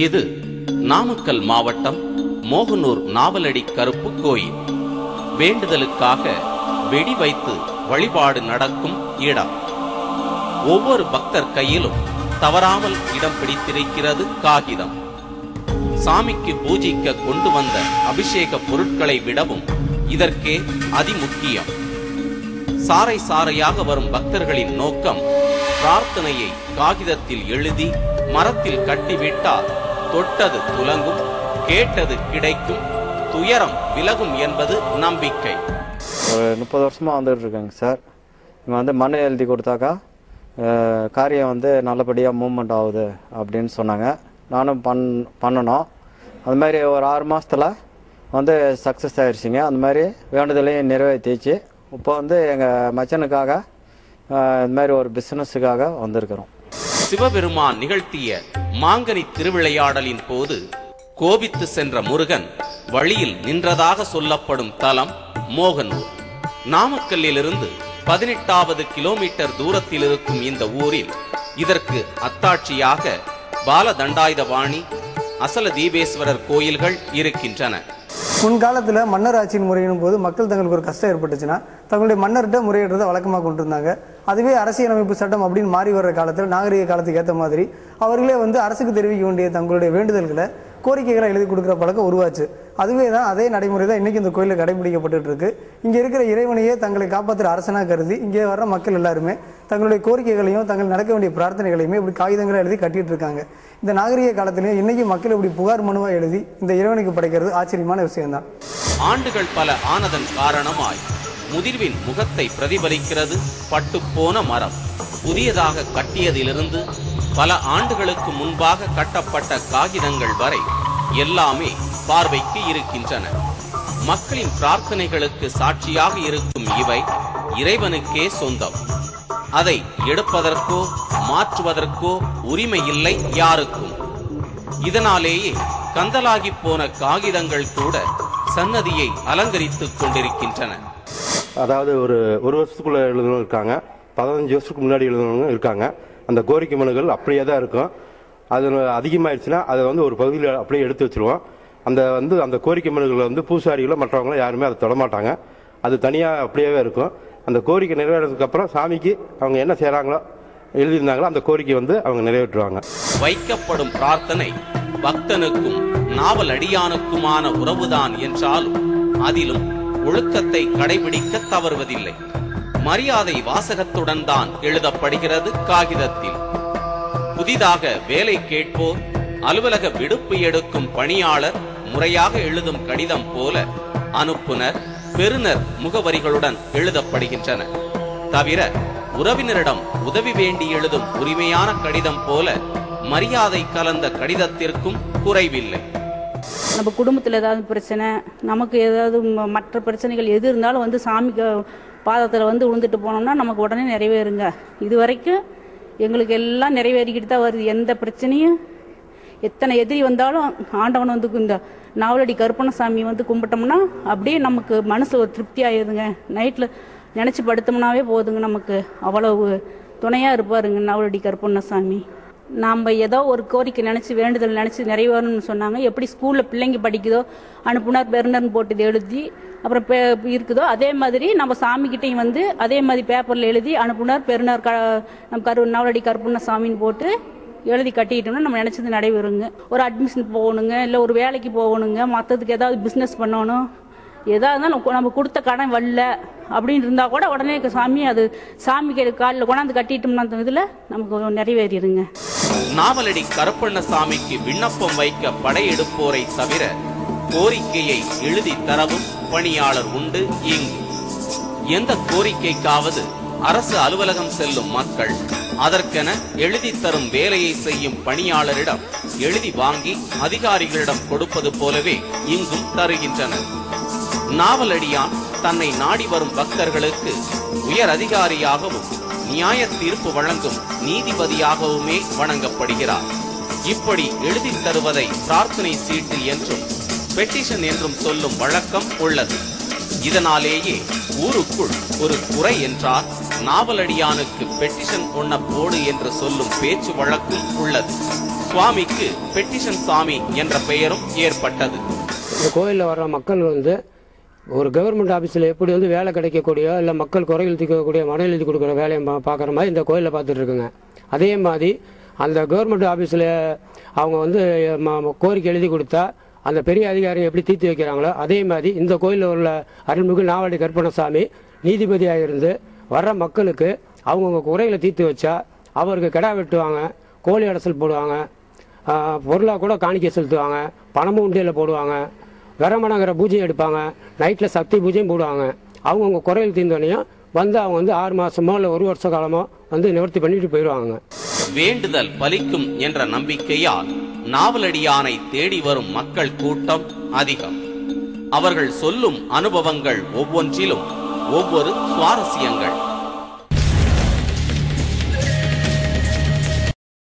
இது நாமக்கல் மாவட்டம் மோகனூர் நாவலடி கருப்பு கோயில். வேண்டுதலுக்காக வெடி வைத்து வழிபாடு நடக்கும் இடம். ஒவ்வொரு பக்தர் கையிலும் தவறாமல் இடம் பிடித்திருக்கிறது காகிதம். சாமிக்கு பூஜிக்க கொண்டு வந்த அபிஷேக பொருட்களை விடவும் இதற்கே அதிமுக்கியம். சாறை சாறையாக வரும் பக்தர்களின் நோக்கம் பிரார்த்தனையை காகிதத்தில் எழுதி மரத்தில் கட்டிவிட்டால் தொட்டது துலங்கும், கேட்டது கிடைக்கும், துயரம் விலகும் என்பது நம்பிக்கை. ஒரு 30 வருஷமாக வந்துட்டு இருக்காங்க சார். இங்கே மண்ணை எழுதி கொடுத்தாக்கா காரியம் நல்லபடியாக மூவ்மெண்ட் ஆகுது அப்படின்னு சொன்னாங்க. நானும் பண்ணணும். அது மாதிரி ஒரு 6 மாதத்தில் சக்ஸஸ் ஆகிடுச்சிங்க. அந்த மாதிரி வேண்டுதலையும் நிறைவேற்றிச்சு. இப்போ எங்கள் மச்சனுக்காக இந்த மாதிரி ஒரு பிஸ்னஸுக்காக வந்திருக்கிறோம். சிவபெருமான் நிகழ்த்திய மாங்கனி திருவிளையாடலின் போது கோபித்து சென்ற முருகன் வழியில் நின்றதாக சொல்லப்படும் தலம் மோகனூர். நாமக்கல்லிலிருந்து 18வது கிலோமீட்டர் தூரத்தில் இருக்கும் இந்த ஊரில் இதற்கு அத்தாட்சியாக பாலதண்டாயுதபாணி, அசல தீபேஸ்வரர் கோயில்கள் இருக்கின்றன. முன்காலத்தில் மன்னர் ஆட்சியின் முறையிடும் போது மக்கள் தங்களுக்கு ஒரு கஷ்டம் ஏற்பட்டுச்சுன்னா தங்களுடைய மன்னர்கிட்ட முறையிடுறதை வழக்கமாக கொண்டு இருந்தாங்க. அதுவே அரசியலமைப்பு சட்டம் அப்படின்னு மாறி வர்ற காலத்தில் நாகரிக காலத்துக்கு ஏற்ற மாதிரி அவர்களே அரசுக்கு தெரிவிக்க வேண்டிய தங்களுடைய வேண்டுதல்களை, கோரிக்கைகளை எழுதி கொடுக்குற பழக்கம் உருவாச்சு. அதுவே தான் அதே நடைமுறை தான் இன்னைக்கு இந்த கோயிலில் கடைபிடிக்கப்பட்டு இருக்கு. இங்கே இருக்கிற இறைவனையே தங்களை காப்பாற்றுற அரசனாக கருதி இங்கே வர்ற மக்கள் எல்லாருமே தங்களுடைய கோரிக்கைகளையும் தங்கள் நடக்க வேண்டிய பிரார்த்தனைகளையுமே இப்படி காகிதங்களை எழுதி கட்டிட்டு இருக்காங்க. இந்த நாகரிக காலத்திலேயே இன்னைக்கு மக்கள் இப்படி புகார் மனுவாக எழுதி இந்த இறைவனுக்கு படைக்கிறது ஆச்சரியமான விஷயம்தான். ஆண்டுகள் பல ஆனதன் காரணமாய் முதிர்வின் முகத்தை பிரதிபலிக்கிறது பட்டுப்போன மரம். புதியதாக கட்டியதிலிருந்து பல ஆண்டுகளுக்கு முன்பாக கட்டப்பட்ட காகிதங்கள் வரை எல்லாமே பார்வைக்கு இருக்கின்றன. மக்களின் பிரார்த்தனைகளுக்கு சாட்சியாக இருக்கும் இவை இறைவனுக்கே சொந்தம். அதை எடுப்பதற்கோ மாற்றுவதற்கோ உரிமை இல்லை யாருக்கும். இதனாலேயே கந்தலாகி போன காகிதங்கள் கூட சன்னதியை அலங்கரித்துக் கொண்டிருக்கின்றன. அதாவது ஒரு வருஷத்துக்குள்ள எழுதுனவங்க இருக்காங்க, 15 வருஷத்துக்கு முன்னாடி எழுதுனவங்க இருக்காங்க. அந்த கோரிக்கை மனுகள் அப்படியே தான் இருக்கும். அது அதிகமாகிடுச்சுன்னா அதை ஒரு பகுதியில் அப்படியே எடுத்து வச்சுருவோம். அந்த கோரிக்கை மனுகளை பூசாரிகளோ மற்றவங்களோ யாருமே அதை தொடமாட்டாங்க. அது தனியாக அப்படியே இருக்கும். அந்த கோரிக்கை நிறைவேறதுக்கு அப்புறம் சாமிக்கு அவங்க என்ன செய்கிறாங்களோ எழுதியிருந்தாங்களோ அந்த கோரிக்கை அவங்க நிறைவேற்றுவாங்க. வைக்கப்படும் பிரார்த்தனை பக்தனுக்கும் நாவல் அடியானுக்குமான உறவுதான் என்றாலும் அதிலும் ஒழுக்கத்தை கடைபிடிக்க தவறுவதில்லை. மரியாதை வாசகத்துடன் தான் எழுதப்படுகிறது காகிதத்தில். புதிதாக வேலை கேட்போர், அலுவலக விடுப்பு எடுக்கும் பணியாளர் முறையாக எழுதும் கடிதம் போல அனுப்புனர், பெறுநர் முகவரிகளுடன் எழுதப்படுகின்றன. தவிர உறவினரிடம் உதவி வேண்டி எழுதும் உரிமையான கடிதம் போல மரியாதை கலந்த கடிதத்திற்கும் குறைவில்லை. நம்ம குடும்பத்தில் ஏதாவது பிரச்சனை, நமக்கு ஏதாவது மற்ற பிரச்சனைகள் எது இருந்தாலும் சாமிக்கு பாதத்தில் விழுந்துட்டு போனோம்னா நமக்கு உடனே நிறைவேறுங்க. இது வரைக்கும் எங்களுக்கு எல்லாம் நிறைவேறிக்கிட்டு தான் வருது. எந்த பிரச்சனையும் எத்தனை எதிரி வந்தாலும் ஆண்டவன் இந்த நாவலடி கருப்பண்ணசாமி கும்பிட்டோம்னா அப்படியே நமக்கு மனசு ஒரு திருப்தி ஆயிடுதுங்க. நைட்டில் நினச்சி படுத்தோம்னாவே போதுங்க, நமக்கு அவ்வளவு துணையாக இருப்பாருங்க நாவலடி கருப்பண்ணசாமி. நாம் ஏதோ ஒரு கோரிக்கை நினச்சி வேண்டுதல் நினச்சி நிறைவேறணும்னு சொன்னாங்க. எப்படி ஸ்கூலில் பிள்ளைங்க படிக்குதோ அனுப்புனர் பெறுனர்னு போட்டு இது எழுதி அப்புறம் இருக்குதோ அதே மாதிரி நம்ம சாமிக்கிட்டையும் அதே மாதிரி பேப்பரில் எழுதி அனுப்புனர் பெறுனர் நம்ம நாவலடி கருப்பண்ணசாமின்னு போட்டு எழுதி கட்டிக்கிட்டோம்னா நம்ம நினச்சது நடைபெறுங்க. ஒரு அட்மிஷன் போகணுங்க, இல்லை ஒரு வேலைக்கு போகணுங்க, மற்றதுக்கு ஏதாவது பிஸ்னஸ் பண்ணணும், எதாக இருந்தாலும் நம்ம கொடுத்த கடன் வரல அப்படின்னு இருந்தால் கூட உடனே சாமி அது சாமிக்கு காலில் கொண்டாந்து கட்டிட்டோம்னா அந்த இதில் நமக்கு நிறைவேறிடுங்க. நாவலடி கருப்பண்ணசாமிக்கு விண்ணப்பம் வைக்க படையெடுப்போரை தவிர கோரிக்கையை எழுதி தரவும் பணியாளர் உண்டு. இங்கு எந்த கோரிக்கைக்காவது அரசு அலுவலகம் செல்லும் மக்கள் அதற்கென எழுதி தரும் வேலையை செய்யும் பணியாளரிடம் எழுதி வாங்கி அதிகாரிகளிடம் கொடுப்பது போலவே இங்கும் தருகின்றனர். நாவலடியான் தன்னை நாடி வரும் பக்தர்களுக்கு உயர் அதிகாரியாகவும் நியாய தீர்ப்பு வழங்கும் நீதிபதியாகவுமே வணங்கப்படுகிறார். இப்படி எழுதி தருவதை பிரார்த்தனை சீட்டு என்றும் பெட்டிஷன் என்றும் சொல்லும் வழக்கம் உள்ளது. இதனாலேயே ஊருக்குள் ஒரு குறை என்றால் நாவலடியானுக்கு பெட்டிஷன் ஒன்ன போடு என்று சொல்லும் பேச்சு வழக்கும் உள்ளது. சுவாமிக்கு பெட்டிஷன் சாமி என்ற பெயரும் ஏற்பட்டது. இந்த கோயிலில் வர்ற மக்கள் வந்து ஒரு கவர்மெண்ட் ஆஃபீஸில் எப்படி வந்து வேலை கிடைக்கக்கூடிய இல்லை மக்கள் குறைகள் தீர்க்கக்கூடிய மன எழுதி கொடுக்குற வேலையை பார்க்குற மாதிரி இந்த கோயிலில் பார்த்துட்டு இருக்குங்க. அதே மாதிரி அந்த கவர்மெண்ட் ஆஃபீஸில் அவங்க வந்து கோரிக்கை எழுதி கொடுத்தா அந்த பெரிய அதிகாரிகள் எப்படி தீர்த்து வைக்கிறாங்களோ அதே மாதிரி இந்த கோயிலில் உள்ள அருள்மிகு நாவலடி கருப்பண்ணசாமி நீதிபதியாக இருந்து வர்ற மக்களுக்கு அவங்கவுங்க குறைகளை தீர்த்து வச்சா அவருக்கு கிடா வெட்டுவாங்க, கோழி அடைசல் போடுவாங்க, பொருளாக கூட காணிக்கை செலுத்துவாங்க, பணமும் உண்டியில் போடுவாங்க, வரமணங்கிற பூஜையும் எடுப்பாங்க, நைட்டில் சக்தி பூஜையும் போடுவாங்க. அவங்கவுங்க குறைகள் தீர்ந்தோடனையும் வந்து அவங்க வந்து 6 மாசமோ இல்லை 1 வருஷ காலமோ வந்து நிவர்த்தி பண்ணிட்டு போயிடுவாங்க. வேண்டுதல் பலிக்கும் என்ற நம்பிக்கையால் நாவலடியானை தேடி வரும் மக்கள் கூட்டம் அதிகம். அவர்கள் சொல்லும் அனுபவங்கள் ஒவ்வொன்றிலும் ஒவ்வொரு சுவாரஸ்யங்கள்.